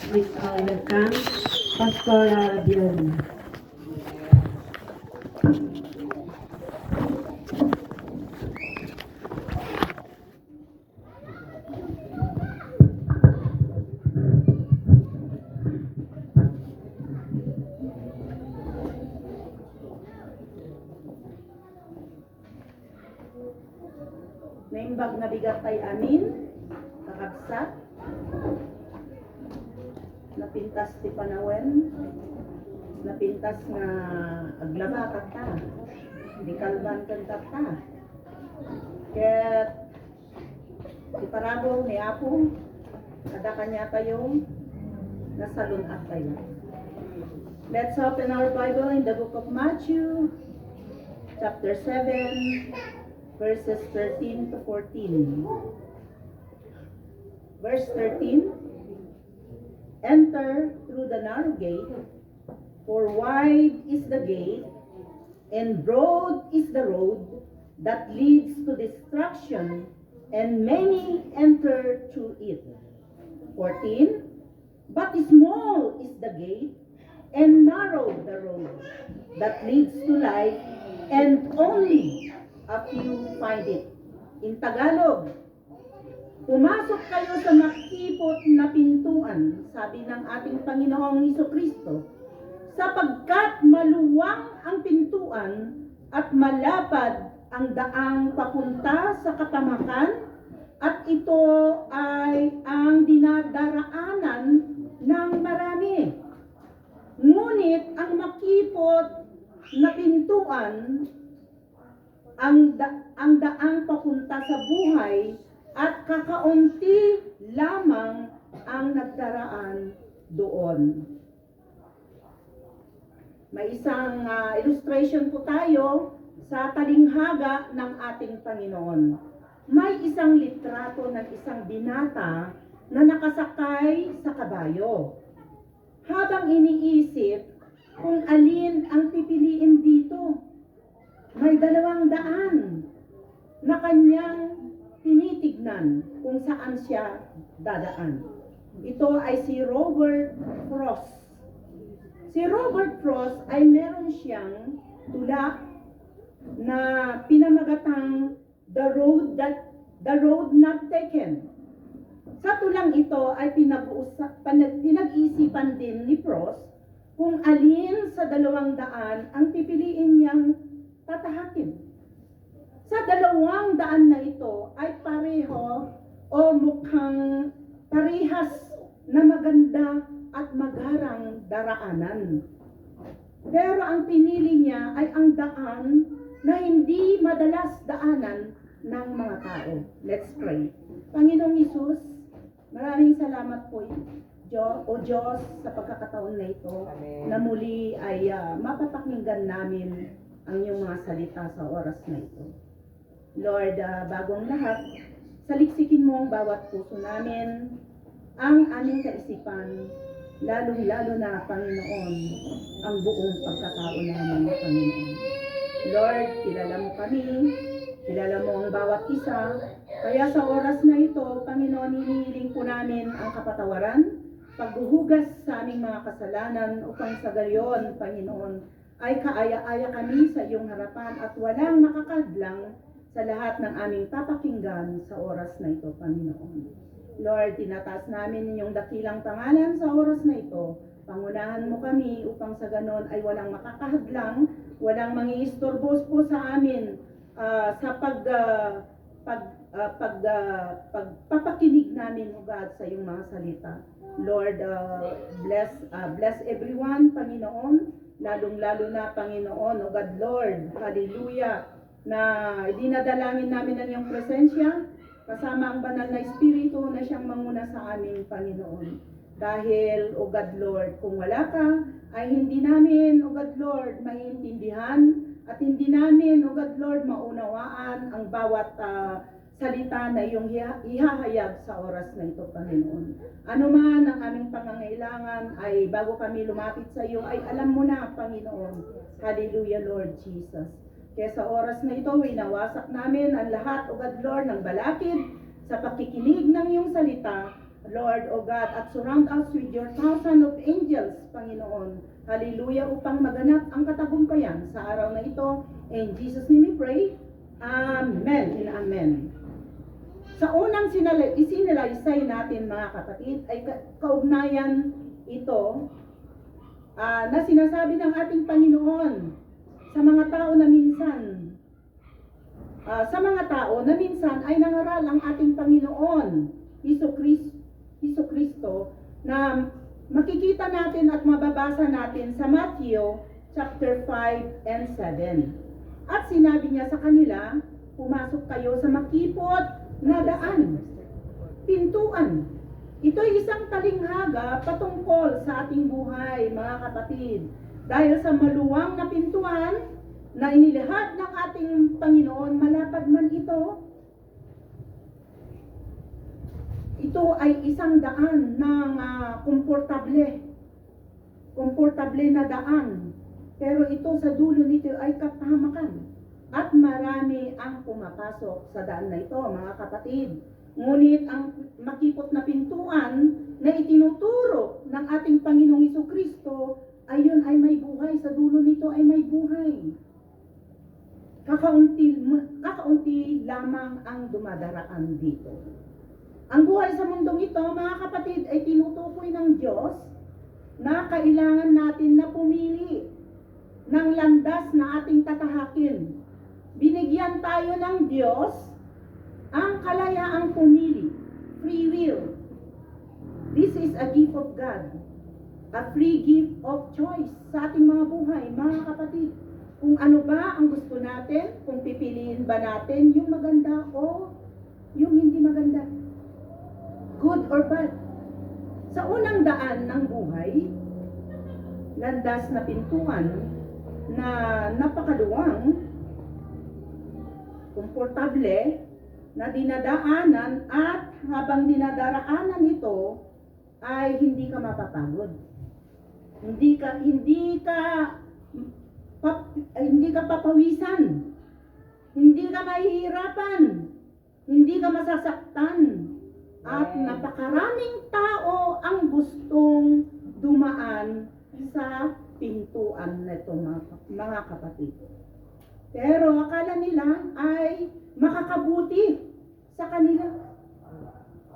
Please welcome Pastor Bion. Naimbag na bigat ay amin, kakabsat, napintas ti panawen, napintas nga aglaba kata, di kalban kanta ta. Ket iparabong ni Apo, kada kanya tayong nasalun at tayo. Let's open our Bible in the book of Matthew, chapter 7, verses 13 to 14. Verse 13, enter through the narrow gate, for wide is the gate, and broad is the road that leads to destruction, and many enter through it. 14, but small is the gate, and narrow the road that leads to life, and only a few find it. In Tagalog, pumasok kayo sa makipot na pintuan, sabi ng ating Panginoong Hesukristo, sapagkat maluwang ang pintuan at malapad ang daang papunta sa kapamakan, at ito ay ang dinadaraanan ng marami. Ngunit ang makipot na pintuan, ang daang papunta sa buhay, at kakaunti lamang ang nagdaraan doon. May isang illustration po tayo sa talinghaga ng ating Panginoon. May isang litrato ng isang binata na nakasakay sa kabayo. Habang iniisip kung alin ang pipiliin dito, may 200 na kanyang tinitignan kung saan siya dadaan. Ito ay si Robert Frost. Si Robert Frost ay meron siyang tula na pinamagatang The Road Not Taken. Sa tulang ito ay pinag-isipan din ni Frost kung alin sa 200 ang pipiliin niyang tatahakin. Sa 200 na ito ay pareho o mukhang parehas na maganda at magarang daraanan. Pero ang pinili niya ay ang daan na hindi madalas daanan ng mga tao. Let's pray. Panginoong Hesus, maraming salamat po o Diyos sa pagkakataon na ito. Amen. Na muli ay mapapakinggan namin ang iyong mga salita sa oras na ito. Lord, bagong lahat, saliksikin mo ang bawat puso namin, ang aming kaisipan, lalong-lalo na, Panginoon, ang buong pagkatao namin, Panginoon. Lord, kilala mo kami, kilala mo ang bawat isa, kaya sa oras na ito, Panginoon, hinihiling po namin ang kapatawaran, paghuhugas sa aming mga kasalanan upang sa gayon, Panginoon, ay kaaya-aya kami sa iyong harapan at walang makakadlang sa lahat ng aming papakinggan sa oras na ito, Panginoon. Lord, tinataas namin inyong dakilang pangalan sa oras na ito. Pangunahan mo kami upang sa ganon ay walang makakahadlang, walang mangiistorbo po sa amin sa pagpapakinig namin, O God, sa iyong mga salita. Lord, bless everyone, Panginoon, lalong-lalo na, Panginoon, O God, Lord, hallelujah, na dinadalangin namin ang iyong presensya, kasama ang banal na Espiritu na siyang manguna sa amin, Panginoon. Dahil, O God, Lord, kung wala ka, ay hindi namin, O God, Lord, maiintindihan, at hindi namin, O God, Lord, maunawaan ang bawat salita na iyong ihahayag sa oras na ito, Panginoon. Ano man ang aming pangangailangan ay bago kami lumapit sa iyo, ay alam mo na, Panginoon. Hallelujah, Lord Jesus. Kaya sa oras na ito, winawasak namin ang lahat, O God, Lord, ng balakid sa pakikinig ng iyong salita. Lord, O God, at surround us with your thousand of angels, Panginoon. Hallelujah, upang maganap ang katagumpayan sa araw na ito. In Jesus' name we pray. Amen and amen. Sa unang isinalaysay natin, mga kapatid, ay kaugnayan ito na sinasabi ng ating Panginoon sa mga tao na minsan ay nangaral ang ating Panginoon Hesus Kristo na makikita natin at mababasa natin sa Matthew chapter 5 and 7. At sinabi niya sa kanila, pumasok kayo sa makipot na daan, pintuan. Ito ay isang talinghaga patungkol sa ating buhay, mga kapatid. Dahil sa maluwang na pintuan na inilahad ng ating Panginoon, malapad man ito ay isang daan ng komportable na daan. Pero ito sa dulo nito ay kapahamakan. At marami ang pumapasok sa daan na ito, mga kapatid. Ngunit ang makipot na pintuan na itinuturo ng ating Panginoong Jesucristo, ayun ay may buhay. Sa dulo nito ay may buhay. Kakaunti lamang ang dumadaraan dito. Ang buhay sa mundong ito, mga kapatid, ay tinutukoy ng Diyos na kailangan natin na pumili ng landas na ating tatahakin. Binigyan tayo ng Diyos ang kalayaang pumili, free will. This is a gift of God, a free gift of choice sa ating mga buhay, mga kapatid. Kung ano ba ang gusto natin, kung pipiliin ba natin yung maganda o yung hindi maganda, good or bad. Sa unang daan ng buhay, landas na pintuan na napakaluwang, komportable na dinadaanan, at habang dinadaraanan ito ay hindi ka mapapagod. Hindi ka papawisan. Hindi ka mahihirapan. Hindi ka masasaktan. At napakaraming tao ang gustong dumaan sa pintuan nito, mga kapatid. Pero akala nila ay makakabuti sa kanila.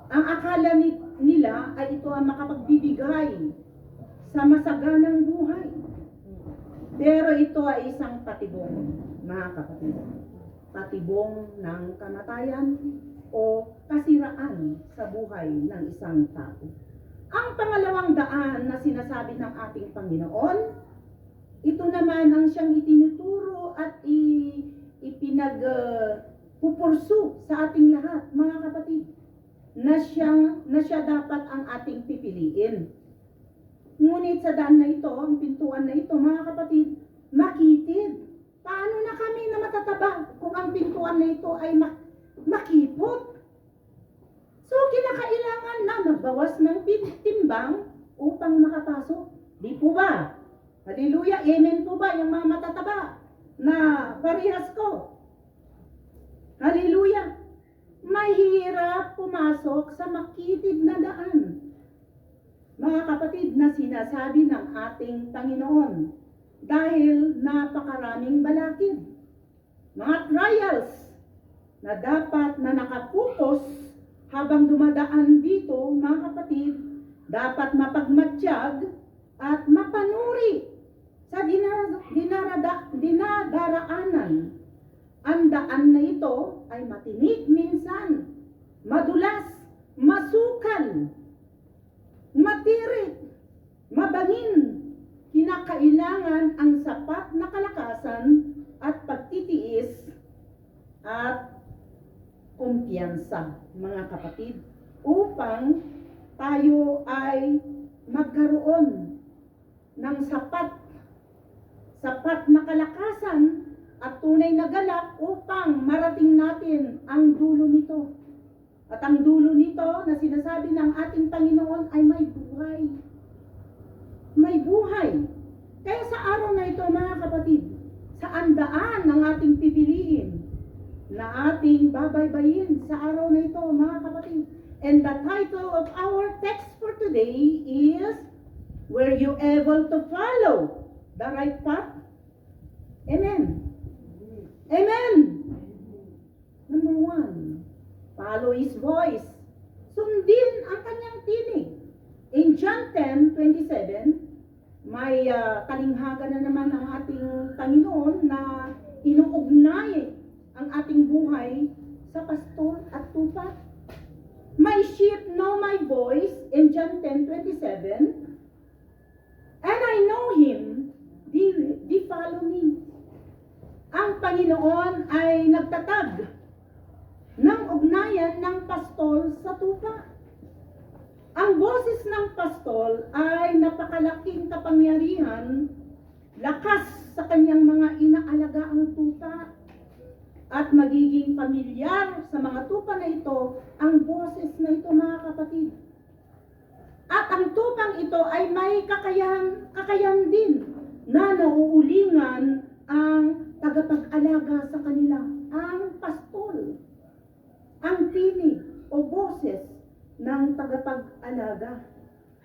Ang akala nila ay ito ang makapagbibigay sa masaganang buhay. Pero ito ay isang patibong, mga kapatid. Patibong ng kamatayan o kasiraan sa buhay ng isang tao. Ang pangalawang daan na sinasabi ng ating Panginoon, ito naman ang siyang itinuturo at ipinagpupursu sa ating lahat, mga kapatid, na siya dapat ang ating pipiliin. Ngunit sa daan na ito, ang pintuan na ito, mga kapatid, makitid. Paano na kami na matataba kung ang pintuan na ito ay makipot? So, kinakailangan na magbawas ng timbang upang makapasok. Di po ba? Hallelujah, amen po ba yung mga matataba na parehas ko? Hallelujah. Mahirap pumasok sa makitid na daan, mga kapatid, na sinasabi ng ating Panginoon, dahil napakaraming balakid, mga trials na dapat na nakapokus habang dumadaan dito, mga kapatid, dapat mapagmatsyag at mapanuri sa dinadaraanan. Ang daan na ito ay matinik minsan, madulas, masukal, matirik, mabangin. Kinakailangan ang sapat na kalakasan at pagtitiis at kumpiyansa, mga kapatid, upang tayo ay magkaroon ng sapat na kalakasan at tunay na galak upang marating natin ang dulo nito. At ang dulo nito na sinasabi ng ating Panginoon ay may buhay. May buhay. Kaya sa araw na ito, mga kapatid, sa andaan ng ating pipiliin, na ating babaybayin sa araw na ito, mga kapatid, And the title of our text for today is, Were you able to follow the right path? Amen. Amen. Number 1, follow His voice. Sundin ang kanyang tinig. In John 10:27, may kalinghagan na naman ang ating Panginoon na inuugnay ang ating buhay sa pastor at tupa. My sheep know my voice, in John 10:27, and I know him, they follow me. Ang Panginoon ay nagtatag ng ugnayan ng pastol sa tupa. Ang boses ng pastol ay napakalaking kapangyarihan, lakas sa kanyang mga inaalagaang tupa, at magiging pamilyar sa mga tupa na ito ang boses na ito, mga kapatid. At ang tupang ito ay may kakayahan din na nauulingan ang tagapag-alaga sa kanila, ang pastol, ang tinig o boses ng tagapag-alaga.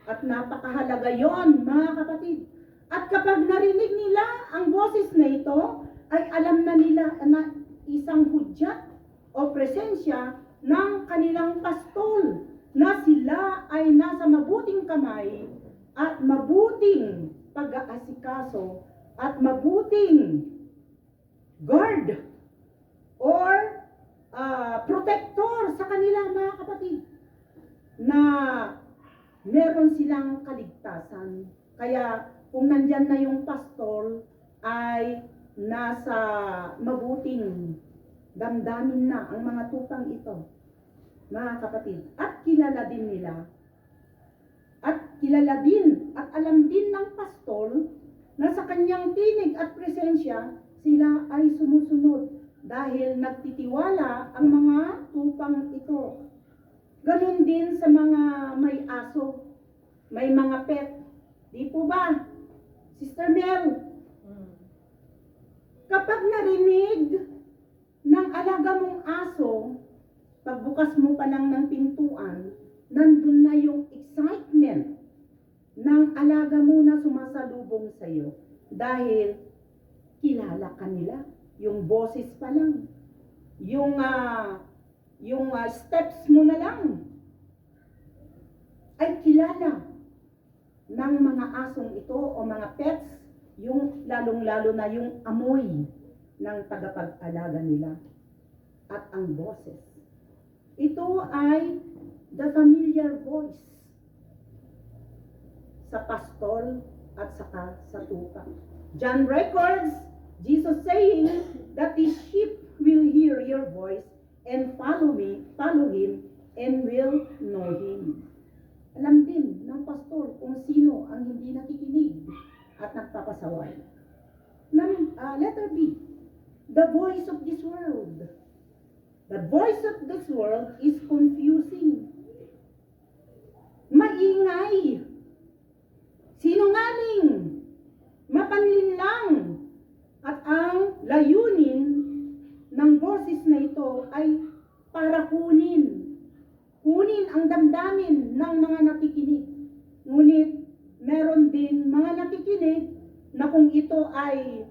At napakahalaga yon, mga kapatid. At kapag narinig nila ang boses na ito, ay alam na nila na isang hudyat o presensya ng kanilang pastol, na sila ay nasa mabuting kamay at mabuting pag-aasikaso at mabuting guard or protector sa kanila, mga kapatid, na meron silang kaligtasan. Kaya kung nandyan na yung pastol, ay nasa mabuting damdamin na ang mga tupang ito, mga kapatid. At kilala din nila, at alam din ng pastol na sa kanyang tinig at presensya, sila ay sumusunod dahil nagtitiwala ang mga tupang ito. Ganon din sa mga may aso, may mga pet. Di po ba, Sister Mel? Kapag narinig ng alaga mong aso, pagbukas mo pa lang ng pintuan, nandun na yung excitement ng alaga mo na sumasalubong sa iyo. Dahil kilala ka nila, yung boses pa lang, yung steps mo na lang, ay kilala ng mga asong ito o mga pets, yung lalong-lalo na yung amoy ng tagapag-alaga nila at ang boses. Ito ay the familiar voice sa pastol at saka sa tupa. John records Jesus saying that the sheep will hear your voice and follow him, and will know him. Alam din ng pastor kung sino ang hindi nakikinig at nagpapasaway. Letter B, the voice of this world. The voice of this world is confusing. Maingay, sinungaling, mapanlinlang, at ang layunin ng boses na ito ay para kunin ang damdamin ng mga nakikinig. Ngunit meron din mga nakikinig na kung ito ay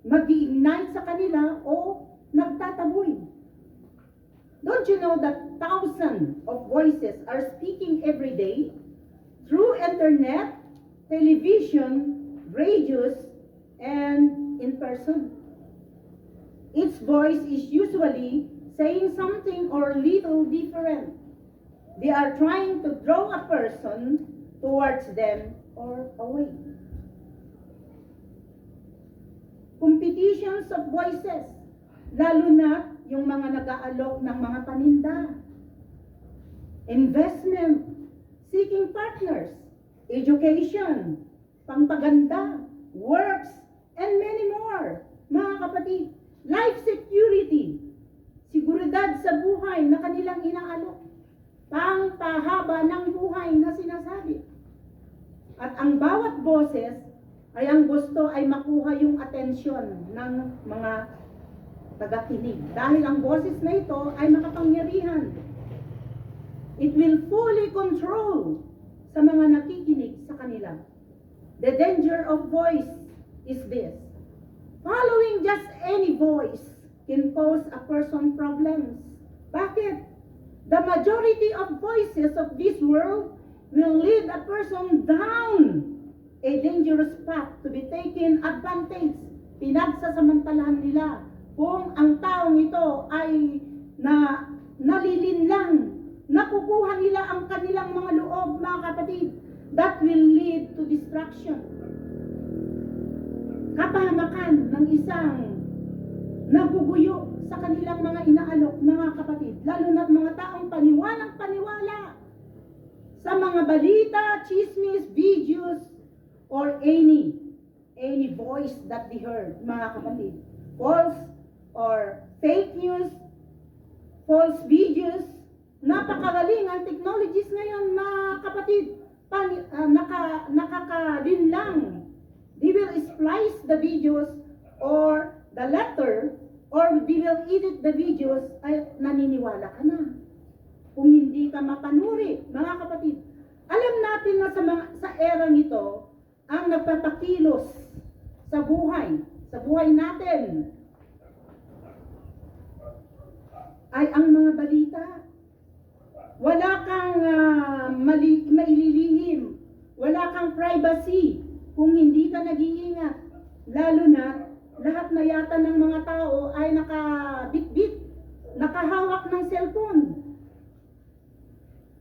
mag-iignite sa kanila o nagtataboy. Don't you know that thousands of voices are speaking every day through internet, television, radios, and in person? Each voice is usually saying something or little different. They are trying to draw a person towards them or away. Competitions of voices, lalo na yung mga nag-aalok ng mga paninda. Investment, seeking partners, education, pangpaganda, works, and many more. Mga kapatid, life security, seguridad sa buhay na kanilang inaalok, pangpahaba ng buhay na sinasabi. At ang bawat boses ay ang gusto ay makuha yung atensyon ng mga tagakinig. Dahil ang boses na ito ay makapangyarihan. It will fully control sa mga nakikinig sa kanila. The danger of voice is this. Following just any voice can cause a person problems. Bakit? The majority of voices of this world will lead a person down a dangerous path to be taken advantage. Pinagsasamantalahan nila kung ang taong ito ay nalilinlang, nakukuha nila ang kanilang mga loob, mga kapatid. That will lead to destruction. Kapahamakan ng isang naguguyo sa kanilang mga inaalok, mga kapatid. Lalo na mga taong paniwalang paniwala sa mga balita, chismis, videos, or any voice that they heard, mga kapatid. False or fake news, false videos. Napakagaling ang technologies ngayon, mga kapatid. Nakakalinlang. They will splice the videos or the letter, or they will edit the videos, ay naniniwala ka na. Kung hindi ka mapanuri, mga kapatid. Alam natin na sa erang ito, ang nagpapakilos sa buhay natin, ay ang mga balita. Wala kang maililihim, wala kang privacy kung hindi ka nag-iingat. Lalo na, lahat na yata ng mga tao ay nakabitbit, nakahawak ng cellphone.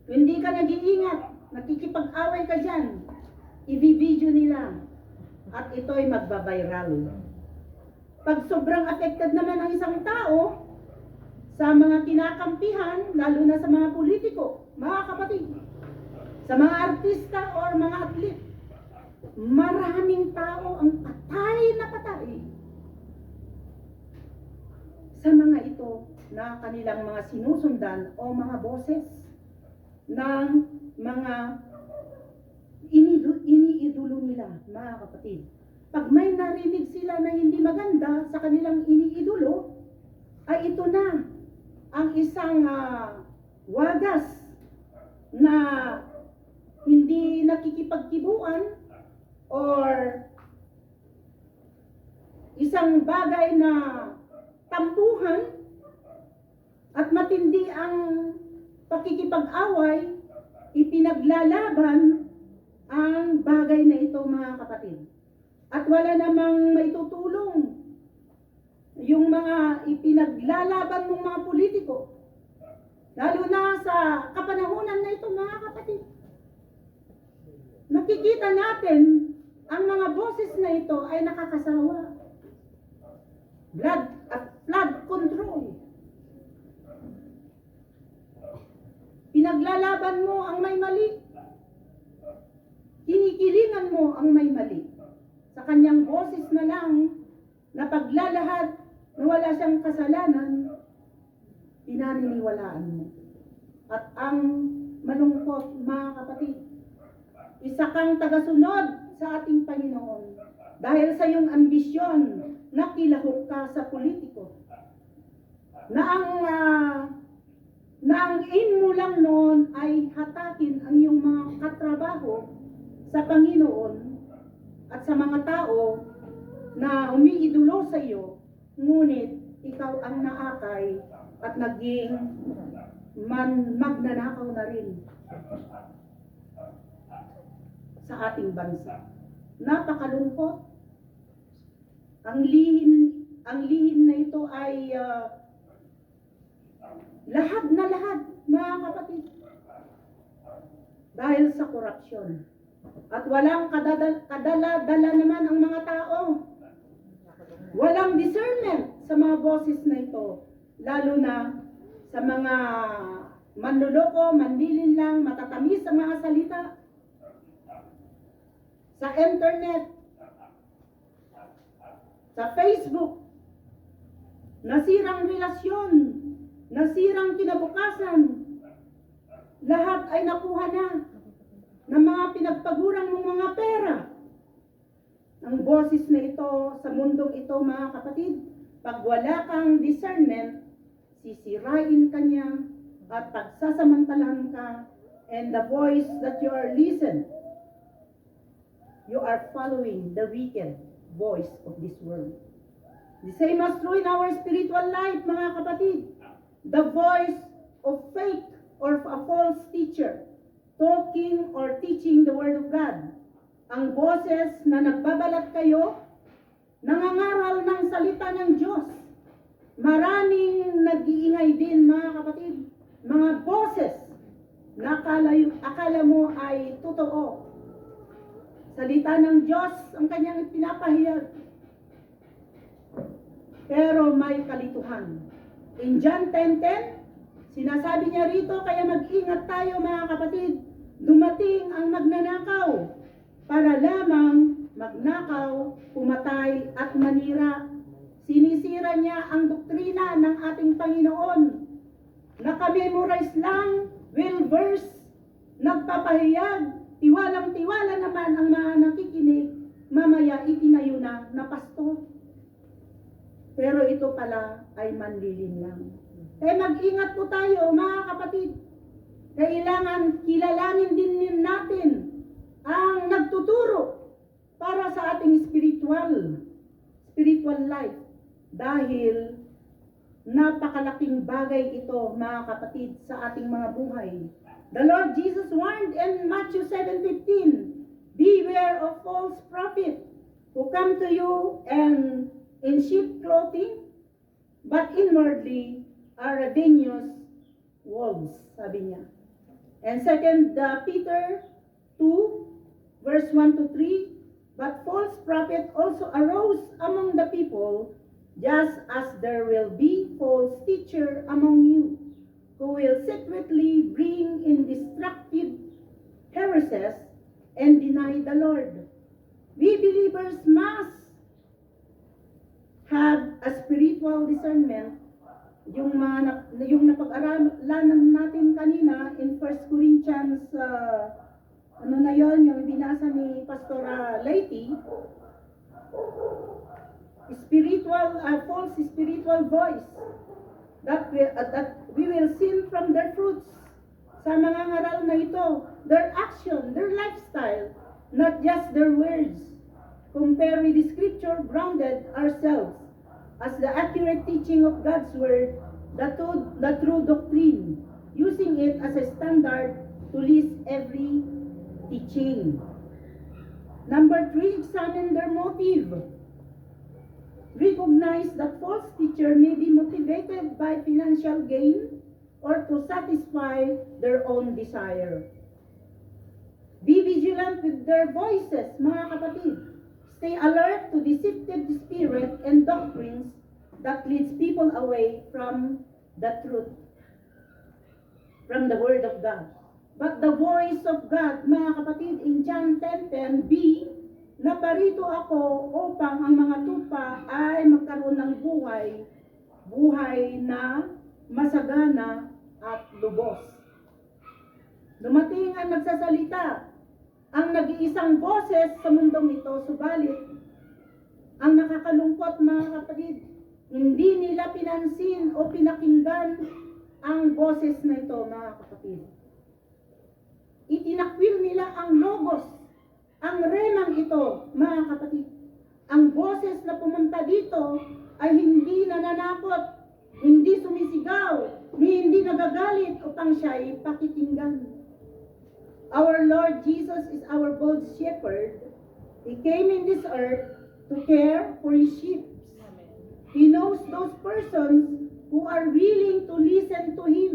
Kung hindi ka nag-iingat, nakikipag-away ka dyan, i-video nila, at ito'y magbabiral. Pag sobrang affected naman ang isang tao, sa mga kinakampihan, lalo na sa mga politiko, mga kapatid, sa mga artista or mga atlet, maraming tao ang patay na patay sa mga ito na kanilang mga sinusundan o mga boses ng mga iniidolo nila, mga kapatid. Pag may narinig sila na hindi maganda sa kanilang iniidolo, ay ito na ang isang wagas na hindi nakikipagkibuan or isang bagay na tampuhan at matindi ang pakikipag-away, ipinaglalaban ang bagay na ito, mga kapatid. At wala namang maitutulong yung mga ipinaglalaban ng mga politiko, lalo na sa kapanahunan na ito, mga kapatid. Nakikita natin ang mga boses na ito ay nakakasawa. Flood control. Pinaglalaban mo ang may mali. Kinikilingan mo ang may mali. Sa kanyang boses na lang, na paglalahad na wala siyang kasalanan, pinaniniwalaan mo. At ang malungkot, mga kapatid, isa kang tagasunod sa ating Panginoon dahil sa iyong ambisyon na kilahok ka sa politiko. Na ang aim mo lang noon ay hatakin ang iyong mga katrabaho sa Panginoon at sa mga tao na umiidolo sa iyo, ngunit ikaw ang naakay at naging magnanakaw na rin sa ating bansa. Napakalungkot. Ang lihim na ito ay lahat na lahat, mga kapatid, dahil sa korupsyon. At walang kadala-dala naman ang mga tao. Walang discernment sa mga boses na ito, lalo na sa mga manluloko, manlilin lang, matatamis sa mga salita, sa internet, sa Facebook, nasirang relasyon, nasirang kinabukasan, lahat ay nakuha na ng mga pinagpagurang mong mga pera. Ang boses na ito sa mundong ito, mga kapatid, pag wala kang discernment, sisirain ka niya at pagsasamantalahan ka, and the voice that you are listening, you are following the wicked voice of this world. The same as true in our spiritual life, mga kapatid. The voice of fake or a false teacher talking or teaching the Word of God. Ang boses na nagbabalat kayo, nangangaral ng salita ng Diyos. Maraming nag-iingay din, mga kapatid. Mga boses na akala mo ay totoo. Salita ng Diyos ang kanyang pinapahayag. Pero may kalituhan. In John 10:10, sinasabi niya rito, kaya mag-ingat tayo mga kapatid. Dumating ang magnanakaw para lamang magnakaw, pumatay at manira. Sinisira niya ang doktrina ng ating Panginoon. Nakamemorize lang, will verse, nagpapahayag, tiwalang-tiwala naman ang mga nakikinig, mamaya itinayo na pastor. Pero ito pala ay manlilin lang. Kaya mag-ingat po tayo mga kapatid. Kailangan kilalanin din natin ang nagtuturo para sa ating spiritual life. Dahil napakalaking bagay ito mga kapatid sa ating mga buhay. The Lord Jesus warned in Matthew 7:15, beware of false prophets who come to you and in sheep clothing, but inwardly are ravenous wolves, sabi niya. And 2 Peter 2, verse 1-3, but false prophet also arose among the people, just as there will be false teacher among you, who will secretly bring in destructive heresies and deny the Lord. We believers must have a spiritual discernment, yung napag-aralan natin kanina in 1 Corinthians, yung binasa ni Pastor Lady, false spiritual voice, that we will see from their fruits. Sa mga ngaral na ito, their action, their lifestyle, not just their words. Compare with the scripture, grounded ourselves as the accurate teaching of God's word, the true doctrine, using it as a standard to list every teaching. Number 3, examine their motive. Recognize that false teacher may be motivated by financial gain or to satisfy their own desire. Be vigilant with their voices, mga kapatid. Stay alert to deceptive spirit and doctrines that leads people away from the truth, from the Word of God. But the voice of God, mga kapatid, in John 10:10b, naparito ako upang ang mga tupa ay magkaroon ng buhay na masagana at lubos. Dumating ang nagsasalita, ang nag-iisang boses sa mundong ito, subalit ang nakakalungkot, mga kapatid, hindi nila pinansin o pinakinggan ang boses na ito, mga kapatid. Itinakwil nila ang logos, ang remang ito, mga kapatid. Ang boses na pumunta dito ay hindi nananakot, hindi sumisigaw, hindi nagagalit upang siya ay pakikinggan. Our Lord Jesus is our good shepherd. He came in this earth to care for His sheep. He knows those persons who are willing to listen to Him,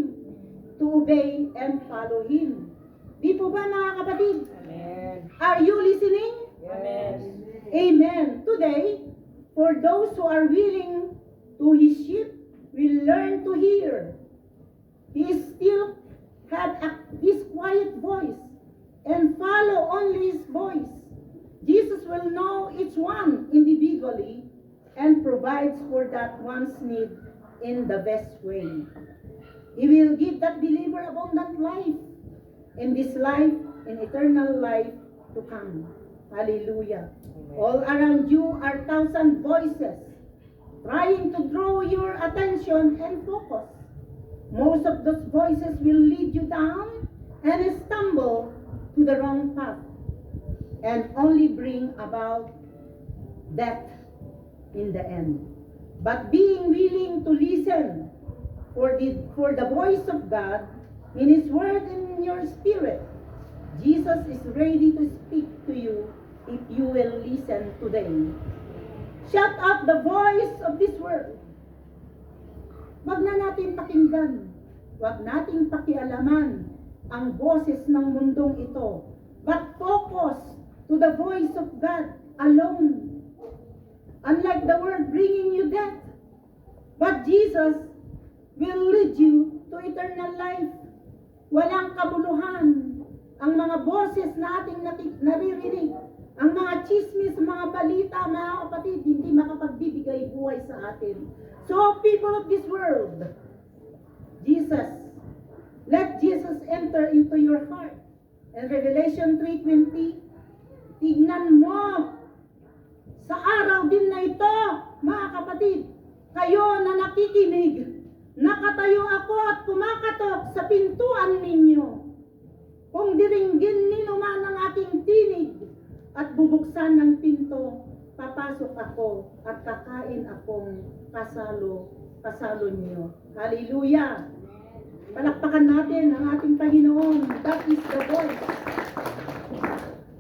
to obey and follow Him. Di po ba, mga kapatid? Amen. Are you listening? Amen. Amen. Today, for those who are willing to His sheep, will learn to hear. He still had His quiet voice and follow only His voice. Jesus will know each one individually and provides for that one's need in the best way. He will give that believer abundant life in this life and eternal life to come. Hallelujah. Amen. All around you are thousand voices trying to draw your attention and focus. Most of those voices will lead you down and stumble to the wrong path and only bring about death in the end. But being willing to listen for the voice of God in His Word and in your spirit, Jesus is ready to speak to you if you will listen today. Shut up the voice of this world. Wag na natin pakinggan, wag nating pakialaman ang boses ng mundong ito, but focus to the voice of God alone. Unlike the world bringing you death, but Jesus will lead you to eternal life. Walang kabuluhan ang mga boses na ating naririnig, ang mga chismis, mga balita, mga kapatid, hindi makapagbibigay buhay sa atin. So, people of this world, let Jesus enter into your heart. And Revelation 3:20, tignan mo, sa araw din na ito, mga kapatid, kayo na nakikinig, nakatayo ako at kumakatok sa pintuan ninyo. Kung diringgin nino man ang aking tinig at bubuksan ng pinto, papasok ako at kakain akong kasalo niyo. Hallelujah! Palakpakan natin ang ating Panginoon. That is the voice.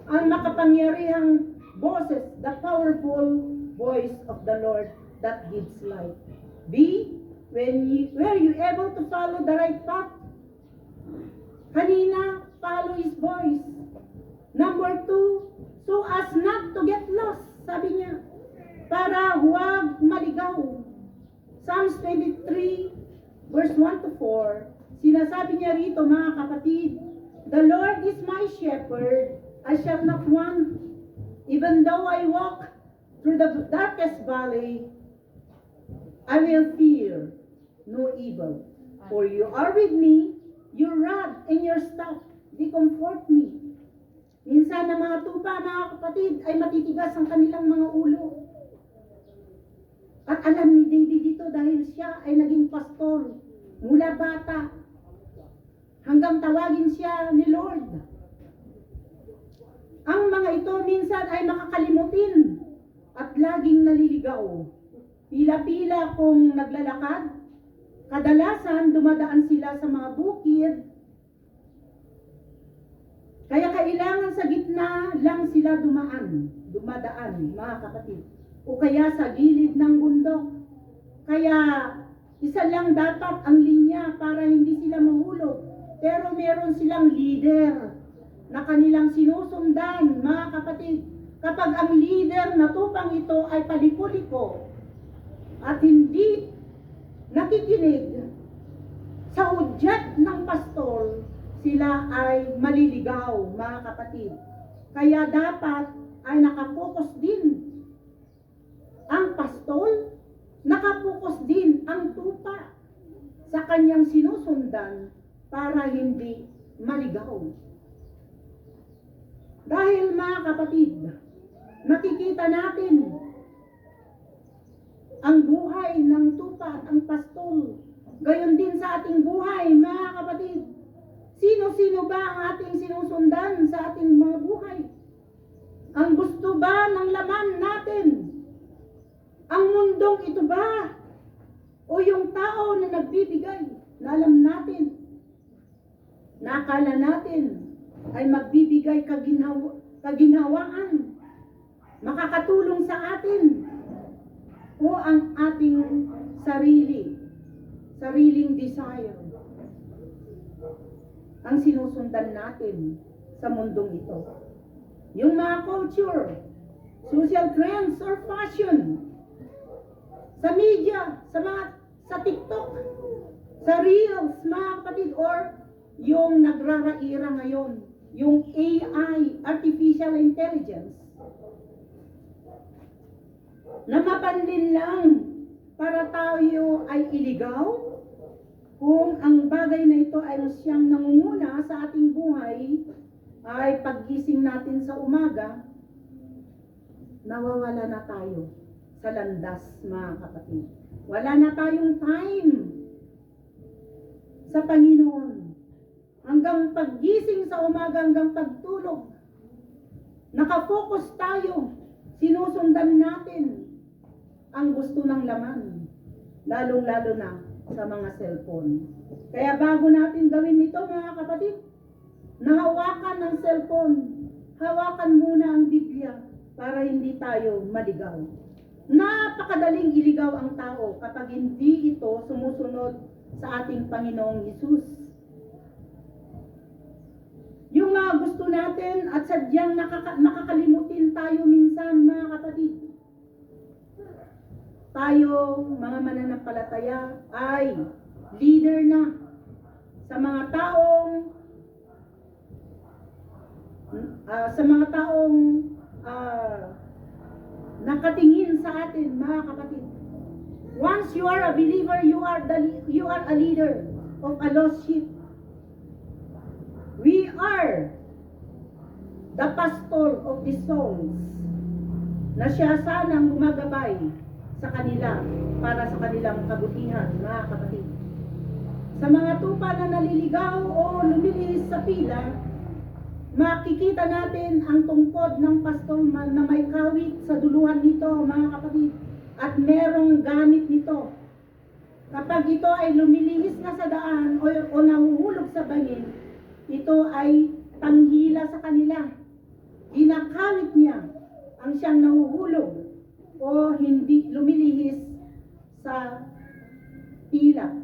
Ang makapangyarihang boses, the powerful voice of the Lord that gives life. Were you able to follow the right path? Kanina, follow His voice. Number 2, so as not to get lost, sabi niya, para huwag maligaw. Psalms 23, verse 1 to 4, sinasabi niya rito, mga kapatid, the Lord is my shepherd, I shall not want. Even though I walk through the darkest valley, I will fear no evil. For you are with me, your rod and your staff, they comfort me. Minsan ang mga tupa, mga kapatid, ay matitigas ang kanilang mga ulo. At alam ni David ito dahil siya ay naging pastor mula bata hanggang tawagin siya ni Lord. Ang mga ito minsan ay makakalimutin at laging naliligaw. Pila-pila kung naglalakad, kadalasan dumadaan sila sa mga bukid, kaya kailangan sa gitna lang sila dumadaan, mga kapatid, o kaya sa gilid ng bundok. Kaya isa lang dapat ang linya para hindi sila mahulog, pero meron silang leader na kanilang sinusundan, mga kapatid. Kapag ang leader na tupang ito ay paliko-liko at hindi nakikinig sa udyat ng pastol, sila ay maliligaw, mga kapatid. Kaya dapat ay nakapokus din ang pastol, nakapokus din ang tupa sa kanyang sinusundan para hindi maligaw. Dahil, mga kapatid, makikita natin ang buhay ng tupa at ang pastol. Gayon din sa ating buhay, mga kapatid. Sino-sino ba ang ating sinusundan sa ating mga buhay? Ang gusto ba ng laman natin? Ang mundong ito ba? O yung tao na nagbibigay na alam natin, na akala natin ay magbibigay kaginhawaan, makakatulong sa atin, o ang ating sariling desire ang sinusundan natin sa mundong ito. Yung mga culture, social trends or fashion, sa media, sa TikTok, sa Reels, mga kapatid, or yung nagraraira ngayon, yung AI, Artificial Intelligence, na mapanlin lang para tayo ay iligaw, kung ang bagay na ito ay siyang nangunguna sa ating buhay, ay paggising natin sa umaga, nawawala na tayo sa landas, mga kapatid. Wala na tayong time sa Panginoon. Hanggang paggising sa umaga, hanggang pagtulog, nakafocus tayo. Sinusundan natin ang gusto ng laman. Lalong-lalo na sa mga cellphone. Kaya bago natin gawin ito, mga kapatid, nahawakan ng cellphone, hawakan muna ang Biblia para hindi tayo maligaw. Napakadaling iligaw ang tao kapag hindi ito sumusunod sa ating Panginoong Hesus. Yung mga gusto natin at sadyang nakakalimutin tayo minsan, mga kapatid. Tayo, mga mananampalataya, ay leader na sa mga taong nakatingin sa atin, mga kapatid. Once you are a believer, you are a leader of a lost sheep. We are the pastor of the souls, na siya sanang gumagabay sa kanila para sa kanilang kabutihan, mga kapatid. Sa mga tupa na naliligaw o lumilihis sa pila, makikita natin ang tungkod ng pastor na may kawit sa duluhan nito, mga kapatid, at merong gamit nito. Kapag ito ay lumilihis na sa daan o nahuhulog sa bangin, ito ay panghila sa kanila. Ginakawit niya ang siyang nahuhulog o hindi lumilihis sa pila.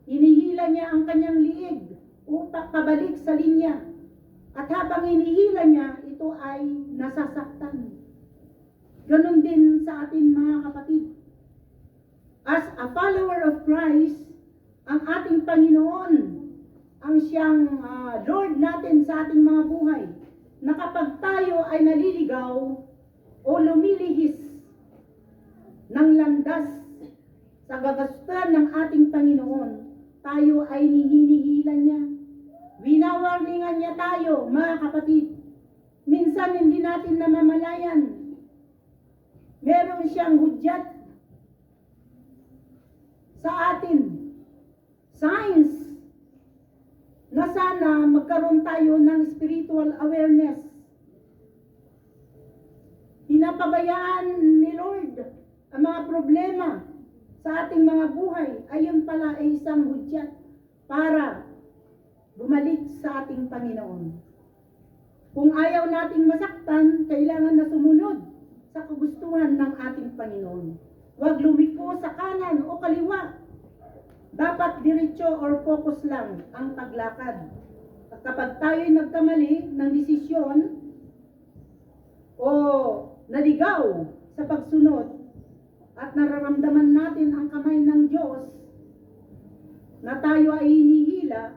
Hinihila niya ang kanyang liig upang pabalik sa linya. At habang hinihila niya, ito ay nasasaktan. Ganon din sa atin, mga kapatid. As a follower of Christ, ang ating Panginoon, ang siyang Lord natin sa ating mga buhay, na kapag tayo ay naliligaw o lumilihis ng landas sa gagastuhan ng ating Panginoon, tayo ay hinihilan niya. Winawarningan niya tayo, mga kapatid. Minsan hindi natin namamalayan. Meron siyang hudyat sa atin. Signs na sana magkaroon tayo ng spiritual awareness. Hinapabayaan ni Lord ang mga problema sa ating mga buhay. Ayun pala ay isang hudyat para bumalik sa ating Panginoon. Kung ayaw nating masaktan, kailangan na sumunod sa kagustuhan ng ating Panginoon. Huwag lumiko sa kanan o kaliwa. Dapat diretso or focus lang ang paglakad. At kapag tayo'y nagkamali ng desisyon o naligaw sa pagsunod at nararamdaman natin ang kamay ng Diyos na tayo ay hinihila,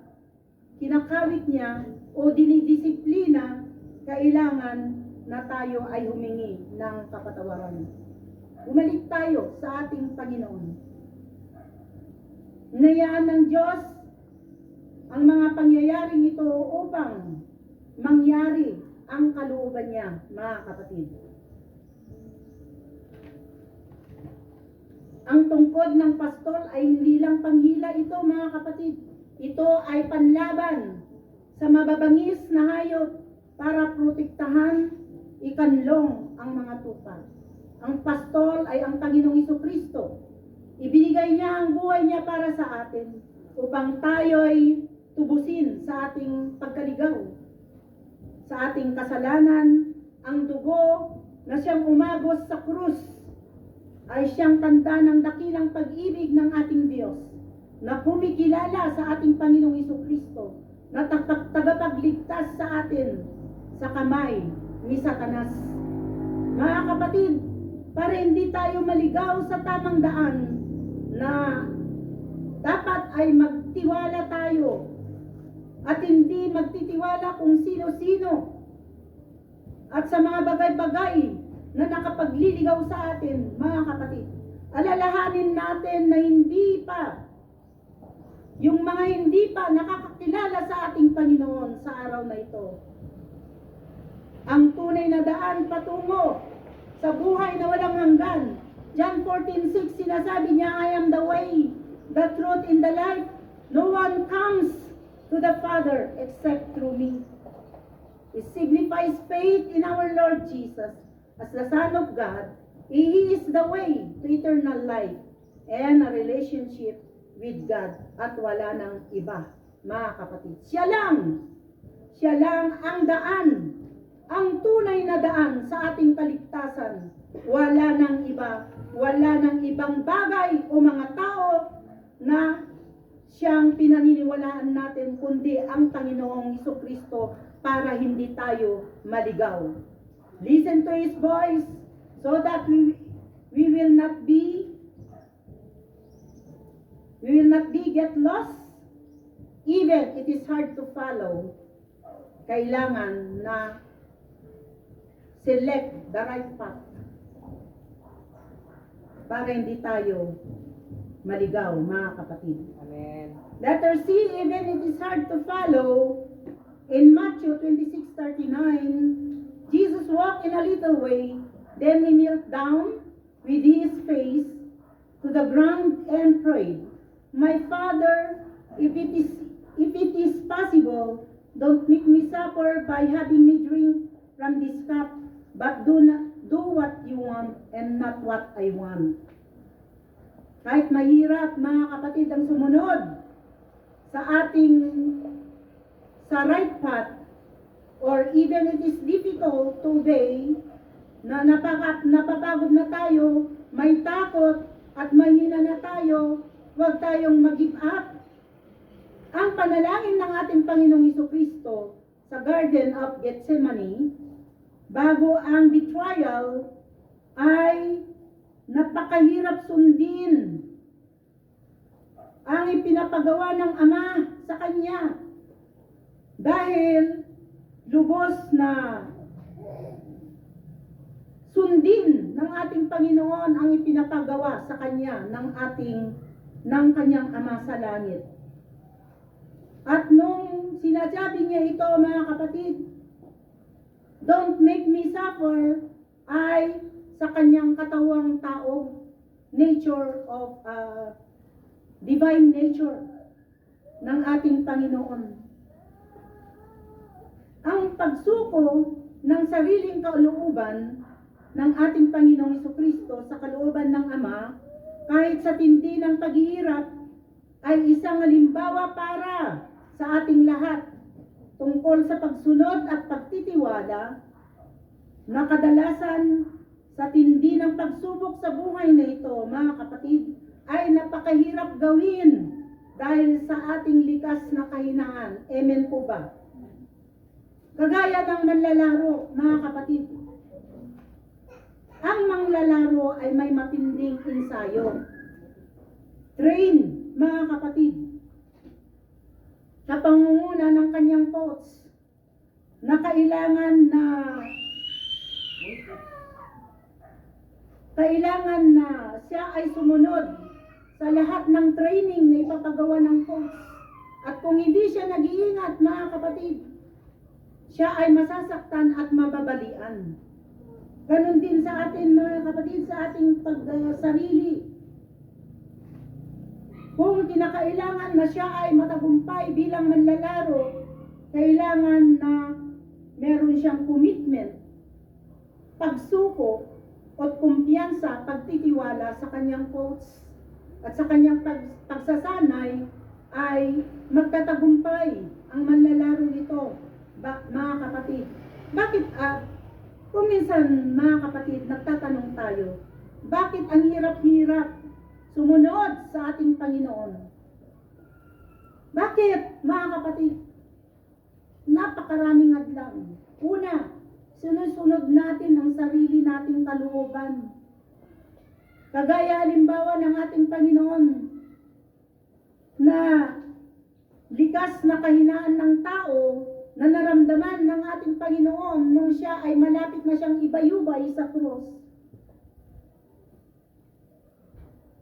kinakawit niya o dinidisiplina, kailangan na tayo ay humingi ng kapatawaran. Bumalik tayo sa ating Panginoon. Inayaan ng Diyos ang mga pangyayaring ito upang mangyari ang kalooban niya, mga kapatid. Ang tungkod ng pastol ay hindi lang panghila ito, mga kapatid. Ito ay panlaban sa mababangis na hayop para protektahan, ikanlong ang mga tupa. Ang pastol ay ang Panginoong Jesucristo. Ibinigay niya ang buhay niya para sa atin upang tayo'y tubusin sa ating pagkaligaw, sa ating kasalanan. Ang dugo na siyang umagos sa krus ay siyang tanda ng dakilang pag-ibig ng ating Diyos na kumikilala sa ating Panginoong Jesucristo na tagapagligtas sa atin sa kamay ni Satanas. Mga kapatid, para hindi tayo maligaw sa tamang daan, na dapat ay magtiwala tayo at hindi magtitiwala kung sino-sino at sa mga bagay-bagay na nakapagliligaw sa atin, mga kapatid. Alalahanin natin na yung mga hindi pa nakakakilala sa ating Panginoon sa araw na ito. Ang tunay na daan patungo sa buhay na walang hanggan. John 14:6, sinasabi niya, I am the way, the truth, and the life. No one comes to the Father except through me. It signifies faith in our Lord Jesus as the Son of God. He is the way to eternal life and a relationship with God at wala nang iba, mga kapatid. Siya lang ang daan, ang tunay na daan sa ating kaligtasan. Wala nang iba, wala nang ibang bagay o mga tao na siyang pinaniniwalaan natin kundi ang Panginoong Hesukristo para hindi tayo maligaw. Listen to His voice so that we will not be get lost. Even it is hard to follow, kailangan na select the right path para hindi tayo maligaw, mga kapatid. Amen. Letter C, even it is hard to follow, in Matthew 26:39, Jesus walked in a little way, then he knelt down with his face to the ground and prayed, "My Father, if it is possible, don't make me suffer by having me drink from this cup, but do what you want and not what I want." Kahit mahirap, mga kapatid, ang sumunod sa right path, or even it is difficult to obey, na napapagod na tayo, may takot at mahina na tayo, huwag tayong mag-give up. Ang panalangin ng ating Panginoong Hesukristo sa Garden of Gethsemane, bago ang betrayal, ay napakahirap sundin ang ipinapagawa ng Ama sa Kanya. Dahil lubos na sundin ng ating Panginoon ang ipinapagawa sa Kanya ng Kanyang Ama sa langit. At nung sinasabi niya ito, mga kapatid, "Don't make me suffer," ay sa Kanyang katawang tao, nature of divine nature ng ating Panginoon. Ang pagsuko ng sariling kalooban ng ating Panginoong Hesukristo sa kalooban ng Ama, kahit sa tindi ng paghihirap, ay isang halimbawa para sa ating lahat tungkol sa pagsunod at pagtitiwala na kadalasan sa tindi ng pagsubok sa buhay na ito, mga kapatid, ay napakahirap gawin dahil sa ating likas na kahinaan. Amen po ba? Kagaya ng manlalaro, mga kapatid. Ang manlalaro ay may matinding ensayo. Train, mga kapatid, sa pangunguna ng kanyang coach, na kailangan na siya ay sumunod sa lahat ng training na ipapagawa ng coach. At kung hindi siya nag-iingat, mga kapatid, siya ay masasaktan at mababalian. Ganon din sa atin, mga kapatid, sa ating pagsarili. Kung kinakailangan na siya ay matagumpay bilang manlalaro, kailangan na meron siyang commitment, pagsuko, at kumpiyansa, pagtitiwala sa kanyang coach. At sa kanyang pagsasanay ay magtatagumpay ang manlalaro nito, mga kapatid. Bakit kung minsan, mga kapatid, nagtatanong tayo, bakit ang hirap-hirap sumunod sa ating Panginoon? Bakit, mga kapatid? Napakaraming hadlang. Una, sunod-sunod natin ang sarili nating kalooban. Kagaya halimbawa ng ating Panginoon na likas na kahinaan ng tao na naramdaman ng ating Panginoon nung siya ay malapit na siyang ibayubay sa krus.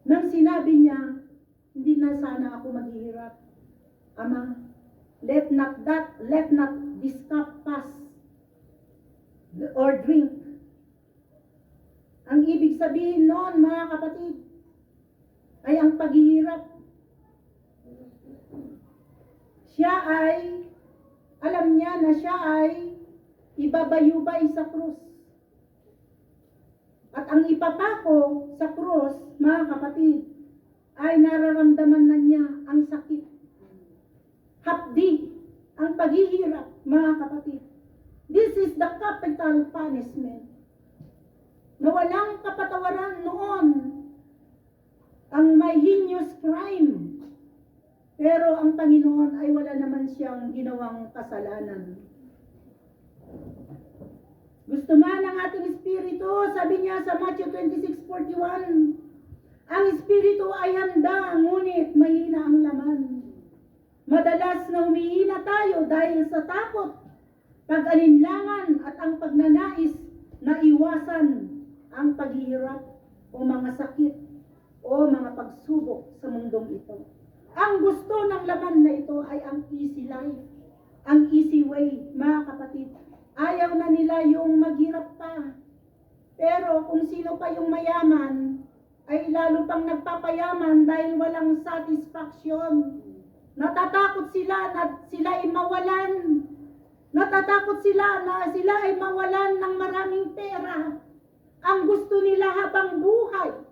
Nang sinabi niya, "Hindi na sana ako maghihirap. Ama, let not this cup pass or drink." Ang ibig sabihin noon, mga kapatid, ay ang paghihirap. alam niya na siya ay ibabayubay sa krus. At ang ipapako sa krus, mga kapatid, ay nararamdaman na niya ang sakit. Hapdi, ang paghihirap, mga kapatid. This is the capital punishment. Na walang kapatawaran noon ang may heinous crime. Pero ang Panginoon ay wala naman siyang ginawang kasalanan. Gusto man ng ating espiritu, sabi niya sa Matthew 26:41, ang espiritu ay handa, ngunit mahina ang laman. Madalas na humihina tayo dahil sa takot, pag-alinlangan at ang pagnanais na iwasan ang paghihirap o mga sakit o mga pagsubok sa mundong ito. Ang gusto ng laman na ito ay ang easy life, ang easy way, mga kapatid. Ayaw na nila yung maghirap pa. Pero kung sino pa yung mayaman, ay lalo pang nagpapayaman dahil walang satisfaction. Natatakot sila na sila ay mawalan. Natatakot sila na sila ay mawalan ng maraming pera. Ang gusto nila habang buhay,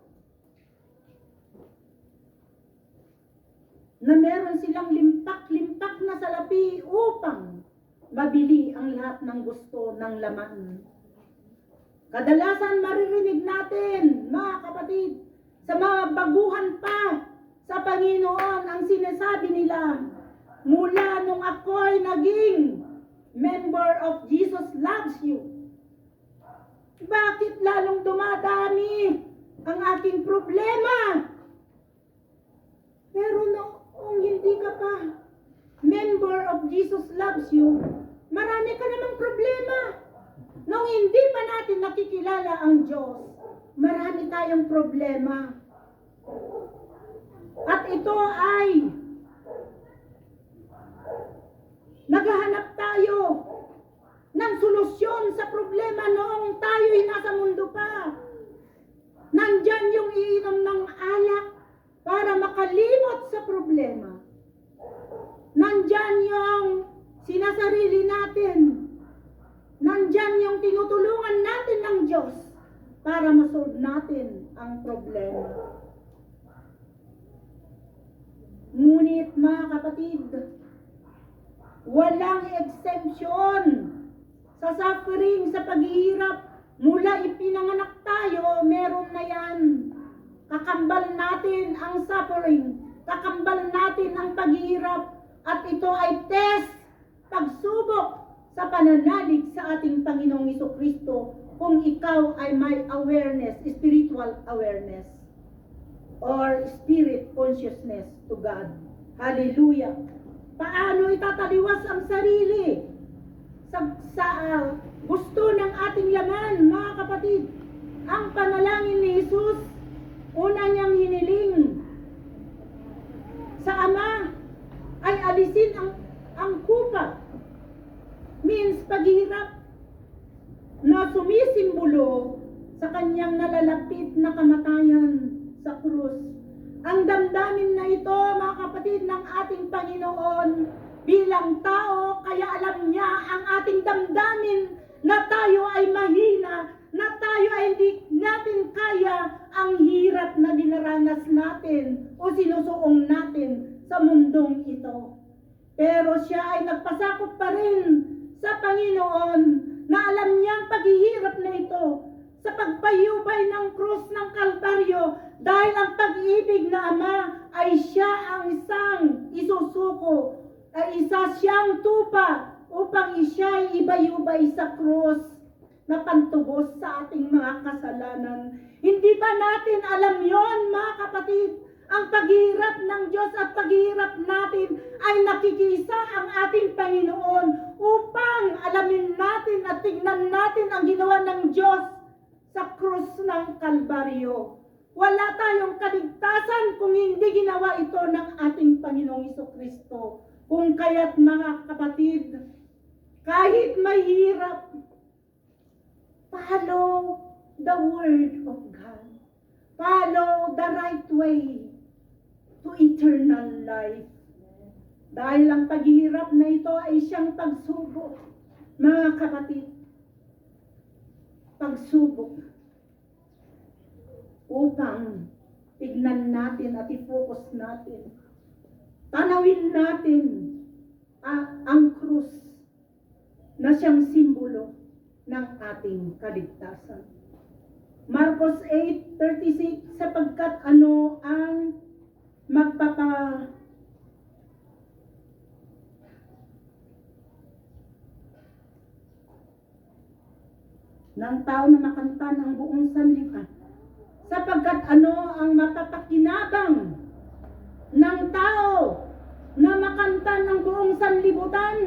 na meron silang limpak-limpak na salapi upang mabili ang lahat ng gusto ng laman. Kadalasan maririnig natin, mga kapatid, sa mga baguhan pa sa Panginoon, ang sinasabi nila, mula nung ako'y naging member of Jesus Loves You. Bakit lalong dumadami ang aking problema? Pero noong hindi ka pa member of Jesus Loves You, marami ka namang problema. Nung hindi pa natin nakikilala ang Diyos, marami tayong problema. At ito ay naghahanap tayo ng solusyon sa problema noong tayo'y nasa mundo pa. Nandyan yung iinom ng alak para makalimot sa problema. Nandyan yung sinasarili natin. Nandyan yung tinutulungan natin ng Diyos para masolve natin ang problema. Ngunit mga kapatid, walang exemption sa suffering, sa paghihirap. Mula ipinanganak tayo, meron na yan. Kakambal natin ang suffering, kakambal natin ang paghihirap, at ito ay test, pagsubok sa pananalig sa ating Panginoong Jesucristo kung ikaw ay may awareness, spiritual awareness or spirit consciousness to God. Hallelujah! Paano itataliwas ang sarili sa gusto ng ating laman, mga kapatid? Ang panalangin ni Jesus, una niyang hiniling sa Ama ay alisin ang kupa, means paghihirap, na sumisimbolo sa kanyang nalalapit na kamatayan sa krus. Ang damdamin na ito, mga kapatid, ng ating Panginoon bilang tao, kaya alam niya ang ating damdamin na tayo ay mahina, na tayo ay hindi natin kaya ang hirap na dinaranas natin o sinusuong natin sa mundong ito. Pero siya ay nagpasakop pa rin sa Panginoon na alam niyang paghihirap na ito sa pagpayubay ng krus ng Kalbaryo, dahil ang pag-ibig na Ama ay siya ang isang isusuko, ay isa siyang tupa upang siya ay ibayubay sa krus na pantubos sa ating mga kasalanan. Hindi ba natin alam yon, mga kapatid? Ang paghihirap ng Diyos at paghihirap natin ay nakikisa ang ating Panginoon upang alamin natin at tignan natin ang ginawa ng Diyos sa krus ng Kalbaryo. Wala tayong kaligtasan kung hindi ginawa ito ng ating Panginoong Jesucristo. Kung kaya't, mga kapatid, kahit mahirap, follow the Word of God. Follow the right way to eternal life. Dahil ang paghihirap na ito ay siyang pagsubok. Mga kapatid, pagsubok upang tignan natin at i-focus natin. Tanawin natin ang krus na siyang simbolo ng ating kaligtasan. Marcos 8:36, sapagkat ano ang ng tao na makanta ng buong sanlibutan. Sapagkat ano ang mapapakinabang ng tao na makanta ng buong sanlibutan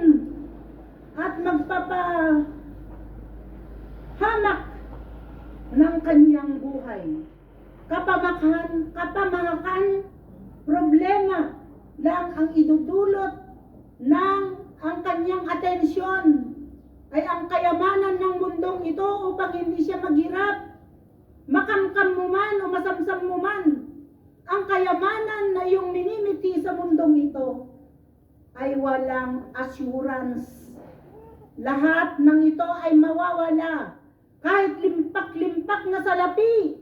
at magpapahamak ng kanyang buhay. Kapamakan, problema lang ang idudulot ng ang kanyang atensyon ay ang kayamanan ng mundong ito upang hindi siya maghirap. Makamkam mo man o masamsam mo man, ang kayamanan na iyong minimiti sa mundong ito ay walang assurance. Lahat ng ito ay mawawala. Kahit limpak-limpak na salapi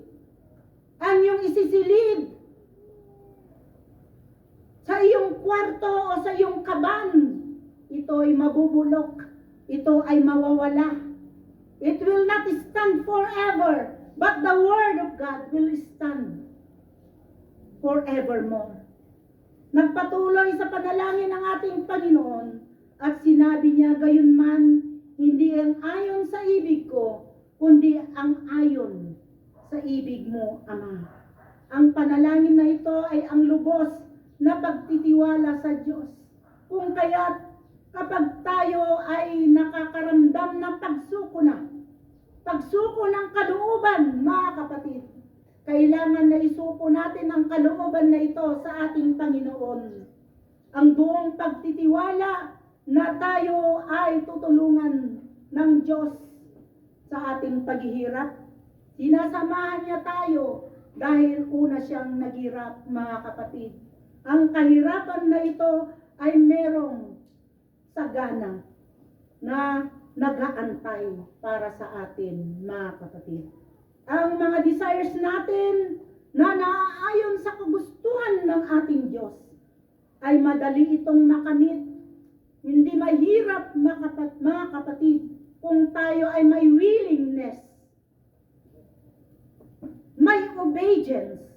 ang iyong isisilid sa iyong kwarto o sa iyong kaban, ito ay mabubulok. Ito ay mawawala. It will not stand forever, but the Word of God will stand forevermore. Nagpatuloy sa panalangin ng ating Panginoon at sinabi niya, gayunman, hindi ang ayon sa ibig ko, kundi ang ayon sa ibig mo, Ama. Ang panalangin na ito ay ang lubos na pagtitiwala sa Diyos. Kung kaya't kapag tayo ay nakakaramdam ng pagsuko ng kalooban, mga kapatid, kailangan na isuko natin ang kalooban na ito sa ating Panginoon. Ang buong pagtitiwala na tayo ay tutulungan ng Diyos sa ating paghihirap. Sinasamahan niya tayo dahil una siyang naghirap, mga kapatid. Ang kahirapan na ito ay merong sagana na nag-aantay para sa atin, mga kapatid. Ang mga desires natin na naaayon sa kagustuhan ng ating Diyos ay madali itong makamit. Hindi mahirap, mga kapatid, kung tayo ay may willingness, may obedience.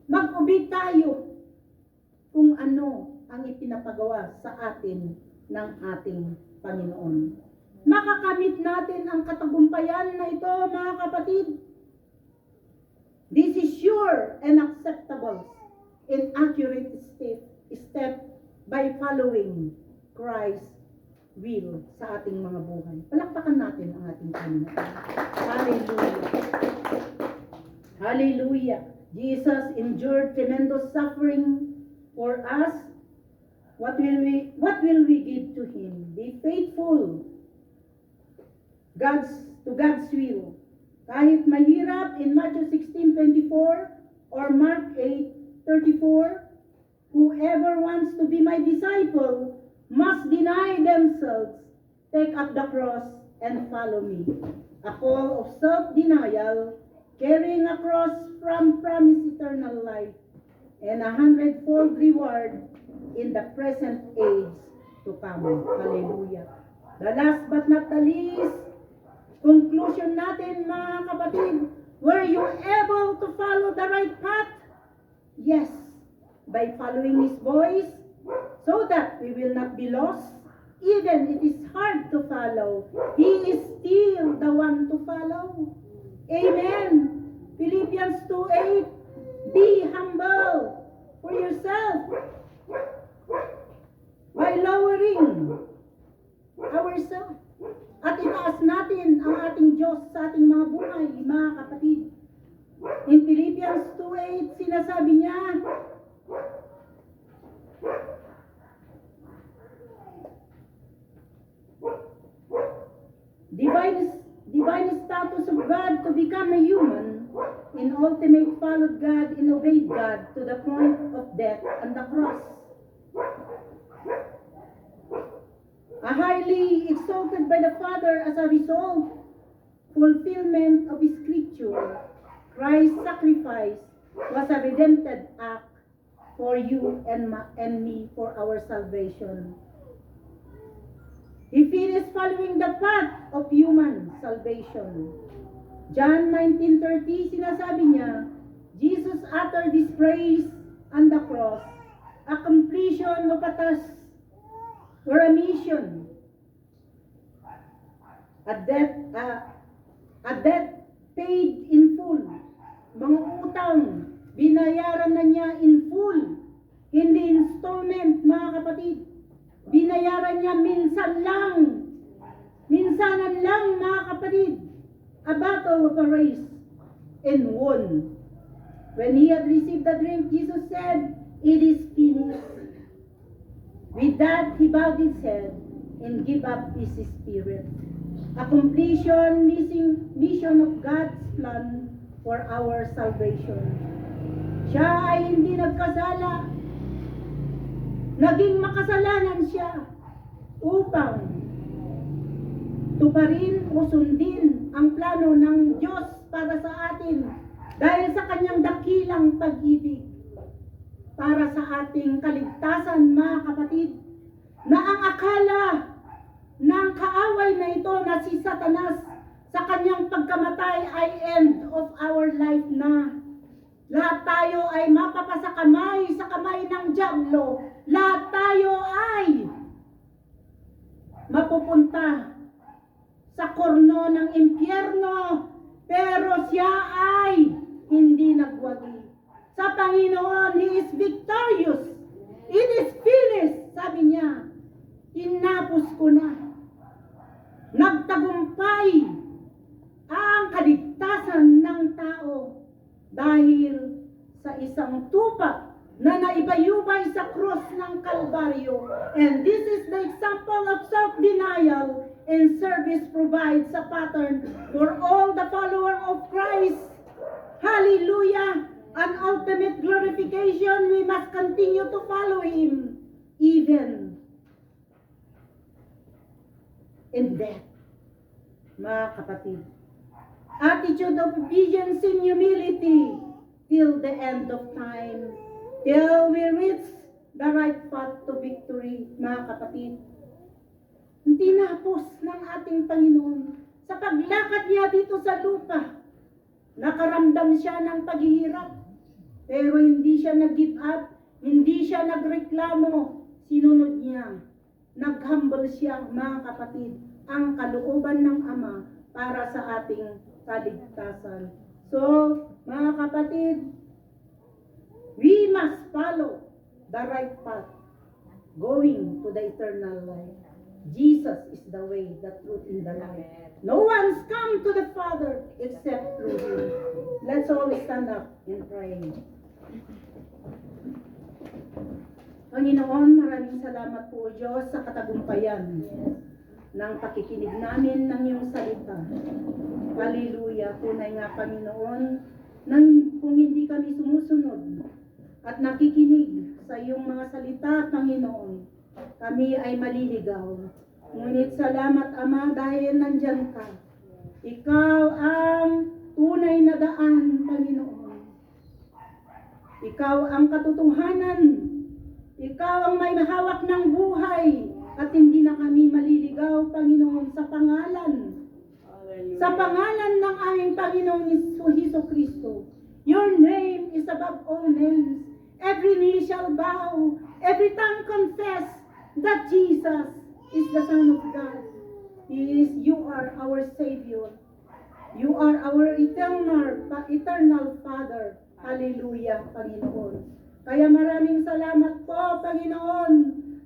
Mag-obey tayo kung ano ang ipinapagawa sa atin ng ating Panginoon. Makakamit natin ang katagumpayan na ito, mga kapatid. This is sure and acceptable and accurate step by following Christ's will sa ating mga buhay. Palakpakan natin ang ating Panginoon. Hallelujah. Hallelujah. Jesus endured tremendous suffering for us. What will we give to Him? Be faithful to God's will. Kahit mahirap, in Matthew 16:24 or Mark 8:34, whoever wants to be my disciple must deny themselves, take up the cross, and follow me. A call of self-denial, carrying a cross from promised eternal life, and 100-fold reward in the present age to come. Hallelujah. The last but not the least, conclusion natin, mga kapatid, were you able to follow the right path? Yes, by following His voice, so that we will not be lost. Even it is hard to follow, He is still the one to follow. Amen. Philippians 2:8, be humble for yourself by lowering ourselves. At itaas natin ang ating Diyos sa ating mga buhay, mga kapatid. In Philippians 2:8, sinasabi niya, divine status of God to become a human, in ultimate followed God and obeyed God to the point of death on the cross. highly exalted by the Father as a result, fulfillment of Scripture. Christ's sacrifice was a redemptive act for you and me for our salvation. He finished following the path of human salvation. John 19:30, sinasabi niya, Jesus uttered this praise on the cross, a completion of a task or a mission. A debt paid in full. Mga utang, binayaran na niya in full. Hindi installment, mga kapatid. Binayaran niya minsan lang. Minsanan lang, mga kapatid. A battle of a race and won. When he had received the drink, Jesus said, "It is finished." With that, he bowed his head and gave up his spirit. A completion mission of God's plan for our salvation. Siya ay hindi nagkasala. Naging makasalanan siya upang tuparin o sundin ang plano ng Diyos para sa atin dahil sa kanyang dakilang pag-ibig para sa ating kaligtasan, mga kapatid, na ang akala ng kaaway na ito na si Satanas sa kanyang pagkamatay ay end of our life na. Lahat tayo ay mapapasa sa kamay ng dyablo. Lahat tayo ay mapupunta sa korno ng impyerno. Pero siya ay hindi nagwagi. Sa Panginoon, He is victorious. It is finished, sabi niya. Tinapos ko na. Nagtagumpay ang kaligtasan ng tao dahil sa isang tupa na naibayubay sa cross ng Kalbaryo. And this is the example of self-denial and service provides a pattern for all the followers of Christ. Hallelujah! An ultimate glorification, we must continue to follow Him even in death. Mga kapatid, attitude of obedience and humility till the end of time, till we reach the right path to victory, mga kapatid. Tinapos ng ating Panginoon sa paglakad niya dito sa lupa. Nakaramdam siya ng paghihirap, pero hindi siya nag-give up, hindi siya nagreklamo, sinunod niya. Nag-humble siya, mga kapatid, ang kalooban ng Ama para sa ating kaligtasan. So, mga kapatid, we must follow the right path, going to the eternal life. Jesus is the way, the truth, and the life. No one's come to the Father except through Him. Let's all stand up and pray. Panginoon, maraming salamat po, Diyos, sa katagumpayan ng pakikinig namin ng iyong salita. Hallelujah. Tunay nga, Panginoon, nang kung hindi kami sumusunod at nakikinig sa iyong mga salita, Panginoon, kami ay maliligaw. Ngunit salamat, Ama, dahil nandyan ka. Ikaw ang tunay na daan, Panginoon. Ikaw ang katotohanan. Ikaw ang may mahawak ng buhay. At hindi na kami maliligaw, Panginoon, sa pangalan. Sa pangalan ng aming Panginoong Jesucristo. Your name is above all names. Every knee shall bow. Every tongue confess that Jesus is the Son of God. You are our Savior. You are our eternal Father. Hallelujah, Panginoon. Kaya maraming salamat po, Panginoon,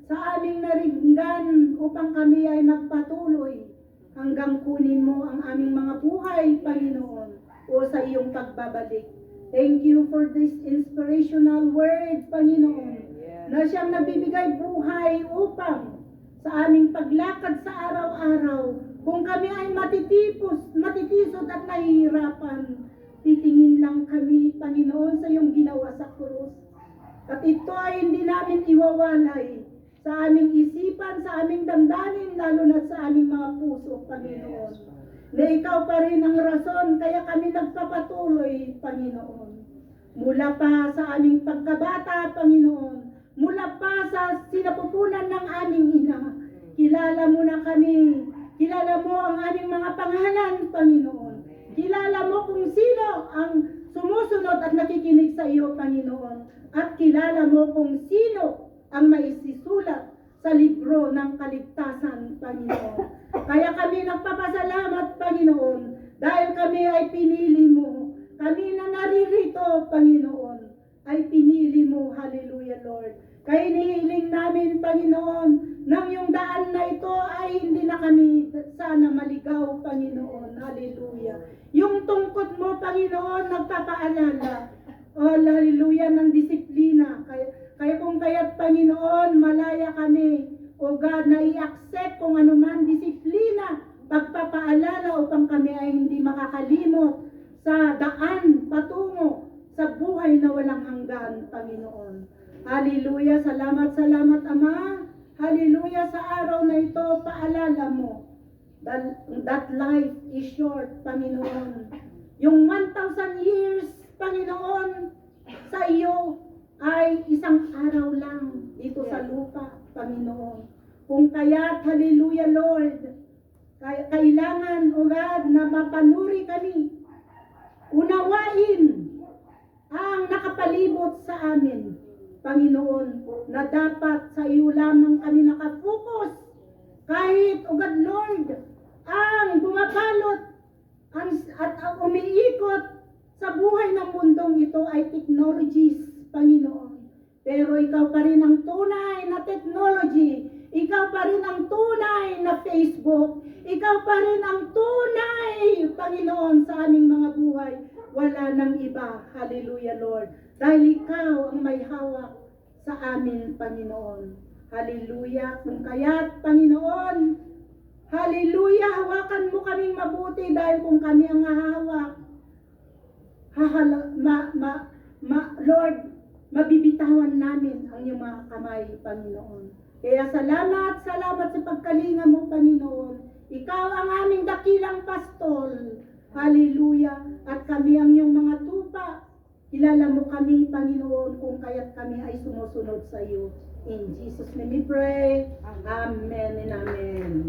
sa aming naringgan upang kami ay magpatuloy hanggang kunin mo ang aming mga buhay, Panginoon, o sa iyong pagbabalik. Thank you for this inspirational word, Panginoon, na siyang nabibigay buhay upang sa aming paglakad sa araw-araw, kung kami ay matitisod at nahihirapan, titingin lang kami, Panginoon, sa iyong ginawa sa krus. At ito ay hindi namin iwawalay sa aming ang rason kaya kami nagpapatuloy, Panginoon. Mula pa sa aming pagkabata, Panginoon, mula pa sa sinapupunan ng aming ina, kilala mo na kami, kilala mo ang aming mga pangalan, Panginoon. Kilala mo kung sino ang sumusunod at nakikinig sa iyo, Panginoon. At kilala mo kung sino ang maisisulat sa libro ng kaligtasan, Panginoon. Kaya kami nagpapasalamat, Panginoon, dahil kami ay pinili mo. Kami na naririto, Panginoon, ay pinili mo. Hallelujah, Lord. Kaya inihiling namin, Panginoon, nang yung daan na ito ay hindi na kami sana maligaw, Panginoon. Hallelujah. Yung tungkod mo, Panginoon, nagpapaalala. Oh, hallelujah, ng disiplina. Kaya kung kaya't, Panginoon, malaya kami, o God, na i-accept kung anuman disiplina, pagpapaalala upang kami ay hindi makakalimot sa daan patungo sa buhay na walang hanggan, Panginoon. Hallelujah, salamat, salamat, Ama. Hallelujah, sa araw na ito, paalala mo that life is short, Panginoon. Yung 1,000 years, Panginoon, sa iyo ay isang araw lang dito sa lupa, Panginoon. Kung kaya't, hallelujah, Lord, kailangan, O God, na mapanuri kami, unawain ang nakapalibot sa amin, Panginoon, na dapat sa iyo lamang kami nakafocus. Kahit, O God, Lord, ang bumabalot at ang umiikot sa buhay ng mundong ito ay technologies, Panginoon. Pero ikaw pa rin ang tunay na technology. Ikaw pa rin ang tunay na Facebook. Ikaw pa rin ang tunay, Panginoon, sa aming mga buhay. Wala nang iba. Hallelujah, Lord. Dahil ikaw ang may hawak sa amin, Panginoon. Hallelujah. Kung kaya't, Panginoon, hallelujah, hawakan mo kaming mabuti dahil kung kami ang hahawak, Lord, mabibitawan namin ang iyong mga kamay, Panginoon. Kaya salamat, salamat sa pagkalinga mo, Panginoon. Ikaw ang aming dakilang pastol. Hallelujah. At kami ang iyong mga tupa. Kilala mo kami, Panginoon, kung kaya't kami ay sumusunod sa iyo. In Jesus' name we pray. Amen and amen.